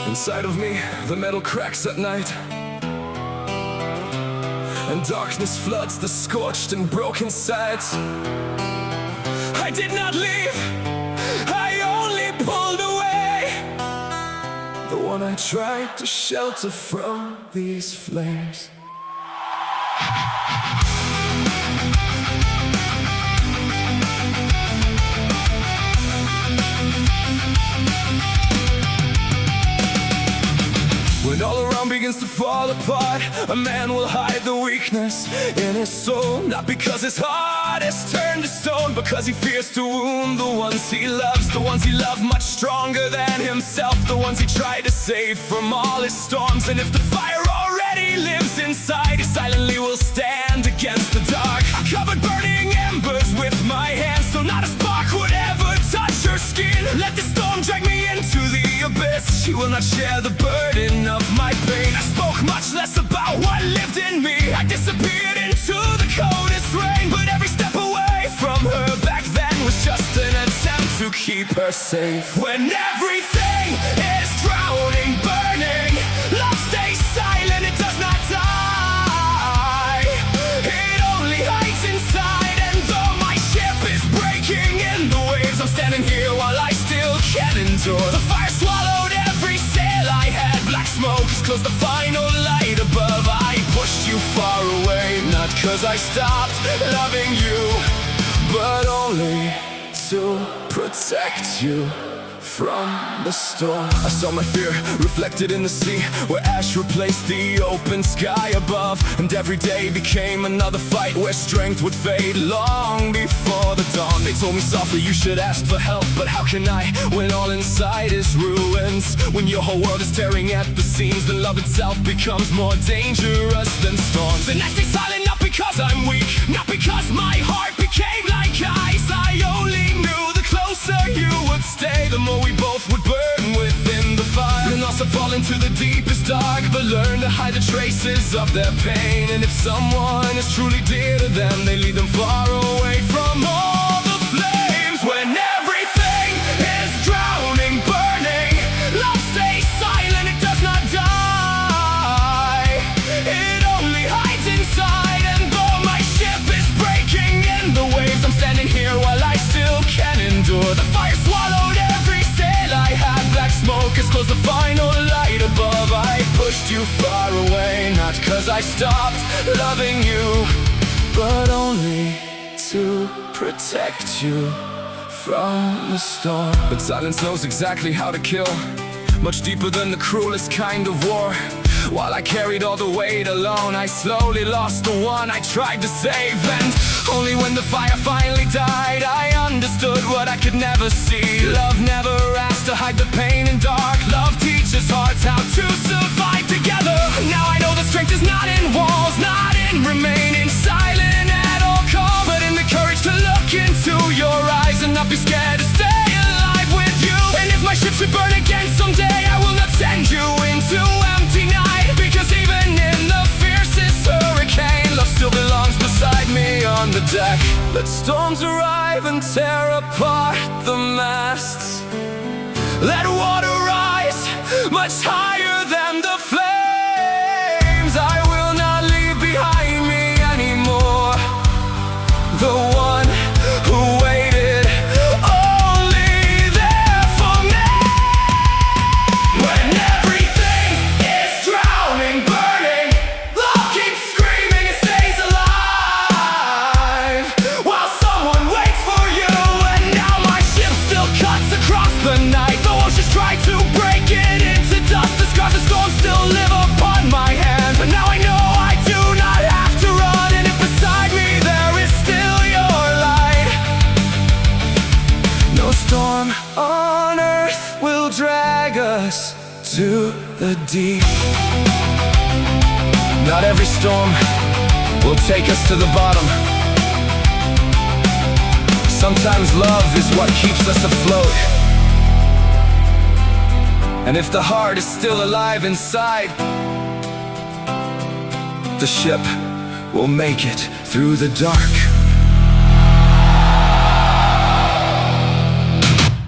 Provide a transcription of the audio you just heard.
Inside of me, the metal cracks at night, and darkness floods the scorched and broken sides. I did not leave, I only pulled away, the one I tried to shelter from these flames. When all around begins to fall apart, a man will hide the weakness in his soul. Not because his heart has turned to stone, because he fears to wound the ones he loves. The ones he loved much stronger than himself, the ones he tried to save from all his storms. And if the fire already lives inside, he silently will stand against the dark. I covered burning embers with my hands, so not a spark would ever touch her skin. Let the storm drag me into the abyss, she will not share the burden of my pain. I spoke much less about what lived in me, I disappeared into the coldest rain. But every step away from her back then was just an attempt to keep her safe. When everything is drowning, burning, love stays silent, it does not die. It only hides inside, and though my ship is breaking in the waves, I'm standing here while I still can endure. The fire swallowed every sail I had, black smoke has closed the final light above. I pushed you far away, not cause I stopped loving you, but only to protect you from the storm. I saw my fear reflected in the sea, where ash replaced the open sky above. And every day became another fight, where strength would fade long before the dawn. They told me softly you should ask for help, but how can I when all inside is ruins? When your whole world is tearing at the seams, then love itself becomes more dangerous than storms. And I stay silent not because I'm weak, not because my heart became like ice. I only knew the closer you would stay, the more we both would burn within the fire. And also fall into the deepest dark, but learn to hide the traces of their pain. And if someone is truly dear to them, they lead them far away from all the flames. When everything is drowning, burning, love stays silent, it does not die. It only hides inside, and though my ship is breaking in the waves, I'm standing here while I still can endure. The fire swallowed every sail I had, black smoke has closed the final light above. I pushed you far away, not cause I stopped loving you, but only to protect you from the storm. But silence knows exactly how to kill, much deeper than the cruelest kind of war. While I carried all the weight alone, I slowly lost the one I tried to save. And only when the fire finally died, I understood what I could never see. Love never asked to hide the pain in dark. Love teaches hearts how to survive together. Now I know the strength is not in walls, not in remaining silent at all costs, but in the courage to look into your eyes and not be scared to stay alive with you. And if my ship should burn again someday, I will not send you into empty night, because even in the fiercest hurricane, love still belongs beside me on the deck. Let storms arrive and tear apart the masts, let water rise much higher than the flames. I will not leave behind me anymore the one who waited only there for me. When everything is drowning, burning, love keeps screaming and stays alive, while someone waits for you. And now my ship still cuts across the night, the oceans try to break it into dust. The scars of storms still live upon my hands, but now I know I do not have to run. And if beside me there is still your light, no storm on earth will drag us to the deep. Not every storm will take us to the bottom. Sometimes love is what keeps us afloat. And if the heart is still alive inside, the ship will make it through the dark.